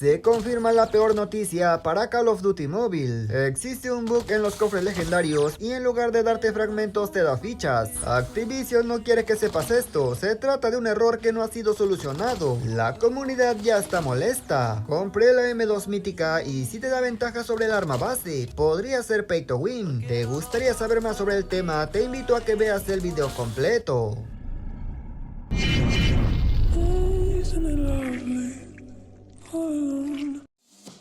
Se confirma la peor noticia para Call of Duty Mobile. Existe un bug en los cofres legendarios y en lugar de darte fragmentos te da fichas. Activision no quiere que sepas esto, se trata de un error que no ha sido solucionado. La comunidad ya está molesta. Compré la M2 mítica y si te da ventaja sobre el arma base, podría ser pay to win. ¿Te gustaría saber más sobre el tema? Te invito a que veas el video completo.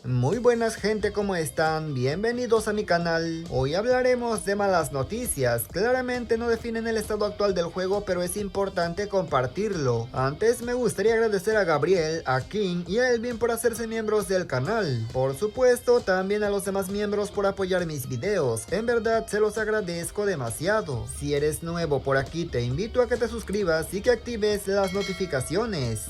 Muy buenas gente, ¿cómo están? Bienvenidos a mi canal. Hoy hablaremos de malas noticias. Claramente no definen el estado actual del juego, pero es importante compartirlo. Antes me gustaría agradecer a Gabriel, a King y a Elvin por hacerse miembros del canal. Por supuesto, también a los demás miembros por apoyar mis videos. En verdad se los agradezco demasiado. Si eres nuevo por aquí, te invito a que te suscribas y que actives las notificaciones.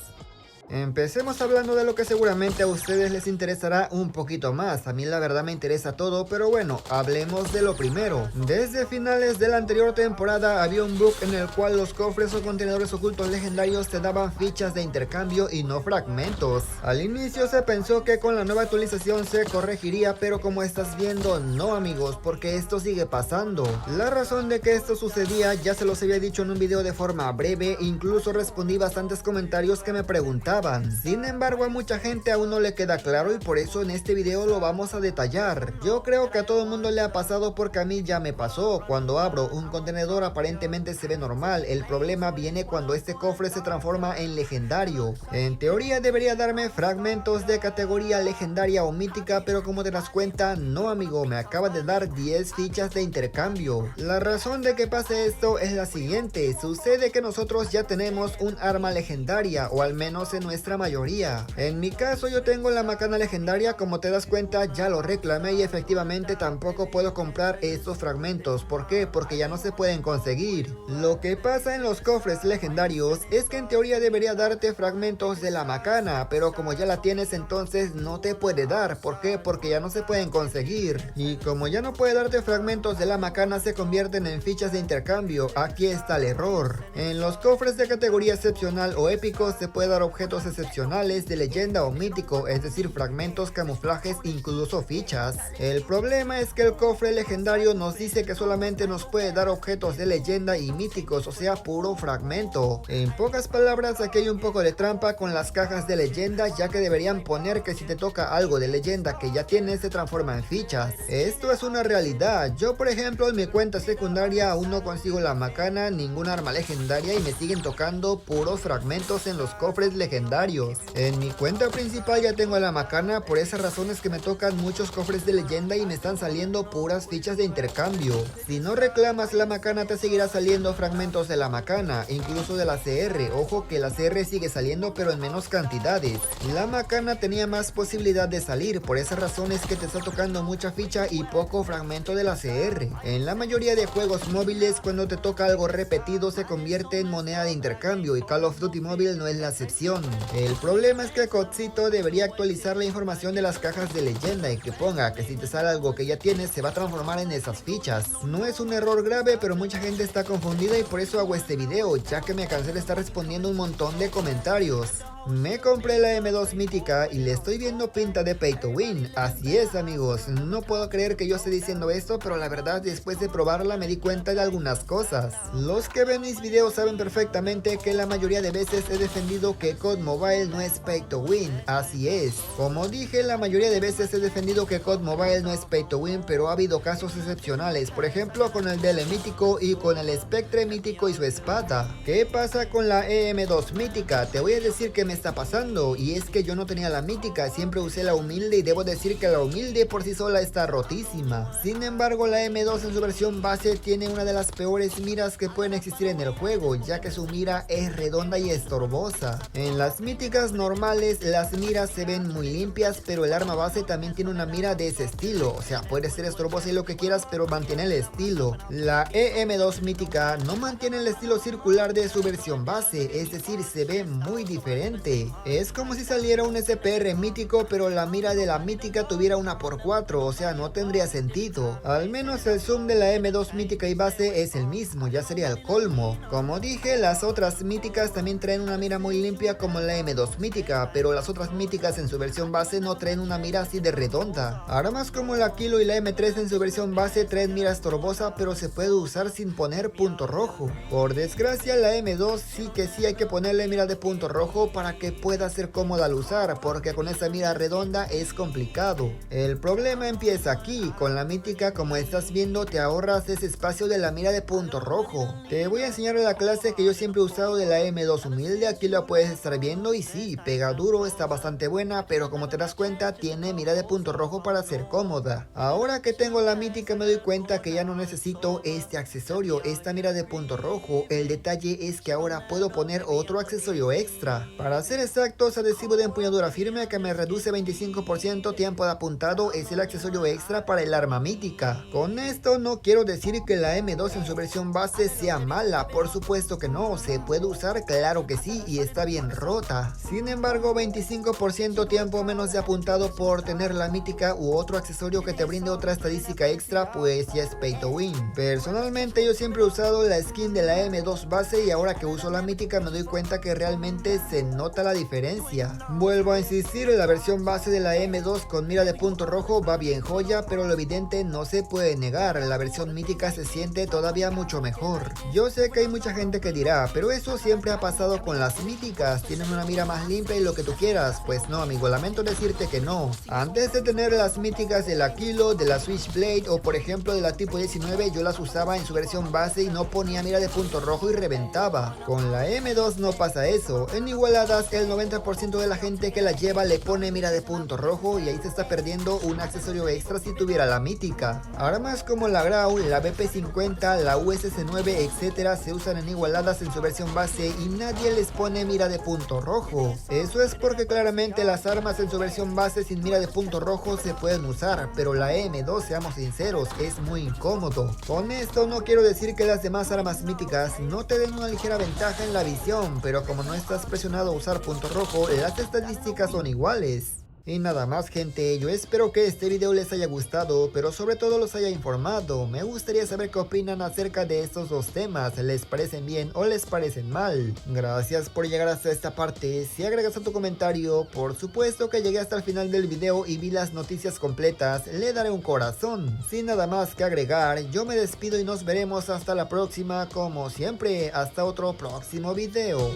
Empecemos hablando de lo que seguramente a ustedes les interesará un poquito más. A mí la verdad me interesa todo, pero bueno, hablemos de lo primero. Desde finales de la anterior temporada había un bug en el cual los cofres o contenedores ocultos legendarios te daban fichas de intercambio y no fragmentos. Al inicio se pensó que con la nueva actualización se corregiría, pero como estás viendo, no amigos, porque esto sigue pasando. La razón de que esto sucedía ya se los había dicho en un video de forma breve, incluso respondí bastantes comentarios que me preguntaban. Sin embargo, a mucha gente aún no le queda claro y por eso en este video lo vamos a detallar. Yo creo que a todo el mundo le ha pasado porque a mí ya me pasó. Cuando abro un contenedor aparentemente se ve normal. El problema viene cuando este cofre se transforma en legendario. En teoría debería darme fragmentos de categoría legendaria o mítica, pero como te das cuenta, no amigo, me acaba de dar 10 fichas de intercambio. La razón de que pase esto es la siguiente. Sucede que nosotros ya tenemos un arma legendaria, o al menos en nuestra mayoría. En mi caso yo tengo la macana legendaria, como te das cuenta ya lo reclamé y efectivamente tampoco puedo comprar estos fragmentos. ¿Por qué? Porque ya no se pueden conseguir. Lo que pasa en los cofres legendarios es que en teoría debería darte fragmentos de la macana, pero como ya la tienes entonces no te puede dar. ¿Por qué? Porque ya no se pueden conseguir. Y como ya no puede darte fragmentos de la macana, se convierten en fichas de intercambio. Aquí está el error. En los cofres de categoría excepcional o épico se puede dar objetos excepcionales de leyenda o mítico, es decir, fragmentos, camuflajes, incluso fichas. El problema es que el cofre legendario nos dice que solamente nos puede dar objetos de leyenda y míticos, o sea, puro fragmento. En pocas palabras, aquí hay un poco de trampa con las cajas de leyenda, ya que deberían poner que si te toca algo de leyenda que ya tienes se transforma en fichas. Esto es una realidad. Yo por ejemplo en mi cuenta secundaria aún no consigo la macana, ningún arma legendaria y me siguen tocando puros fragmentos en los cofres legendarios. En mi cuenta principal ya tengo la macana, por esas razones que me tocan muchos cofres de leyenda y me están saliendo puras fichas de intercambio. Si no reclamas la macana te seguirá saliendo fragmentos de la macana, incluso de la CR. Ojo que la CR sigue saliendo pero en menos cantidades. La macana tenía más posibilidad de salir, por esas razones que te está tocando mucha ficha y poco fragmento de la CR. En la mayoría de juegos móviles cuando te toca algo repetido se convierte en moneda de intercambio y Call of Duty Mobile no es la excepción. El problema es que Codcito debería actualizar la información de las cajas de leyenda y que ponga que si te sale algo que ya tienes se va a transformar en esas fichas. No es un error grave, pero mucha gente está confundida y por eso hago este video, ya que me cansé de estar respondiendo un montón de comentarios. Me compré la M2 mítica y le estoy viendo pinta de pay to win. Así es amigos, no puedo creer que yo esté diciendo esto, pero la verdad después de probarla me di cuenta de algunas cosas. Los que ven mis videos saben perfectamente que la mayoría de veces he defendido que COD Mobile no es pay to win. Así es, como dije, la mayoría de veces he defendido que COD Mobile no es pay to win, pero ha habido casos excepcionales, por ejemplo con el DL mítico y con el Spectre mítico y su espada. ¿Qué pasa con la EM2 mítica? Te voy a decir que me está pasando, y es que yo no tenía la mítica, siempre usé la humilde y debo decir que la humilde por sí sola está rotísima. Sin embargo, la M2 en su versión base tiene una de las peores miras que pueden existir en el juego, ya que su mira es redonda y estorbosa. En las míticas normales las miras se ven muy limpias, pero el arma base también tiene una mira de ese estilo, o sea, puede ser estorbosa y lo que quieras, pero mantiene el estilo. La EM2 mítica no mantiene el estilo circular de su versión base, es decir, se ve muy diferente. fuerte. Es como si saliera un SPR mítico pero la mira de la mítica tuviera una por 4, o sea, no tendría sentido. Al menos el zoom de la M2 mítica y base es el mismo, ya sería el colmo. Como dije, las otras míticas también traen una mira muy limpia como la M2 mítica, pero las otras míticas en su versión base no traen una mira así de redonda. Armas como la Kilo y la M3 en su versión base traen mira estorbosa, pero se puede usar sin poner punto rojo. Por desgracia, la M2 sí hay que ponerle mira de punto rojo para que pueda ser cómoda al usar, porque con esa mira redonda es complicado. El problema empieza aquí, con la mítica, como estás viendo, te ahorras ese espacio de la mira de punto rojo. Te voy a enseñar la clase que yo siempre he usado de la M2 humilde, aquí la puedes estar viendo y sí, pega duro, está bastante buena, pero como te das cuenta tiene mira de punto rojo para ser cómoda. Ahora que tengo la mítica me doy cuenta que ya no necesito este accesorio, esta mira de punto rojo. El detalle es que ahora puedo poner otro accesorio extra. Para ser exactos, adhesivo de empuñadura firme que me reduce 25% tiempo de apuntado es el accesorio extra para el arma mítica. Con esto no quiero decir que la M2 en su versión base sea mala, por supuesto que no, se puede usar, claro que sí, y está bien rota. Sin embargo, 25% tiempo menos de apuntado por tener la mítica u otro accesorio que te brinde otra estadística extra, pues ya es pay to win. Personalmente yo siempre he usado la skin de la M2 base y ahora que uso la mítica me doy cuenta que realmente se nota la diferencia. Vuelvo a insistir, la versión base de la M2 con mira de punto rojo va bien joya, pero lo evidente no se puede negar, la versión mítica se siente todavía mucho mejor. Yo sé que hay mucha gente que dirá, pero eso siempre ha pasado con las míticas, tienen una mira más limpia y lo que tú quieras. Pues no, amigo, lamento decirte que no. Antes de tener las míticas de la Kilo, de la Switchblade o por ejemplo de la Tipo 19, yo las usaba en su versión base y no ponía mira de punto rojo y reventaba. Con la M2 no pasa eso, en igualadas el 90% de la gente que la lleva le pone mira de punto rojo y ahí se está perdiendo un accesorio extra si tuviera la mítica. Armas como la Grau, la BP50, la USS9, etcétera se usan en igualadas en su versión base y nadie les pone mira de punto rojo. Eso es porque claramente las armas en su versión base sin mira de punto rojo se pueden usar, pero la M2, seamos sinceros, es muy incómodo. Con esto no quiero decir que las demás armas míticas no te den una ligera ventaja en la visión, pero como no estás presionado a usar punto rojo, las estadísticas son iguales. Y nada más, gente, yo espero que este video les haya gustado, pero sobre todo los haya informado. Me gustaría saber qué opinan acerca de estos dos temas, ¿les parecen bien o les parecen mal? Gracias por llegar hasta esta parte. Si agregas a tu comentario, por supuesto que llegué hasta el final del video y vi las noticias completas, le daré un corazón. Sin nada más que agregar, yo me despido y nos veremos hasta la próxima, como siempre, hasta otro próximo video.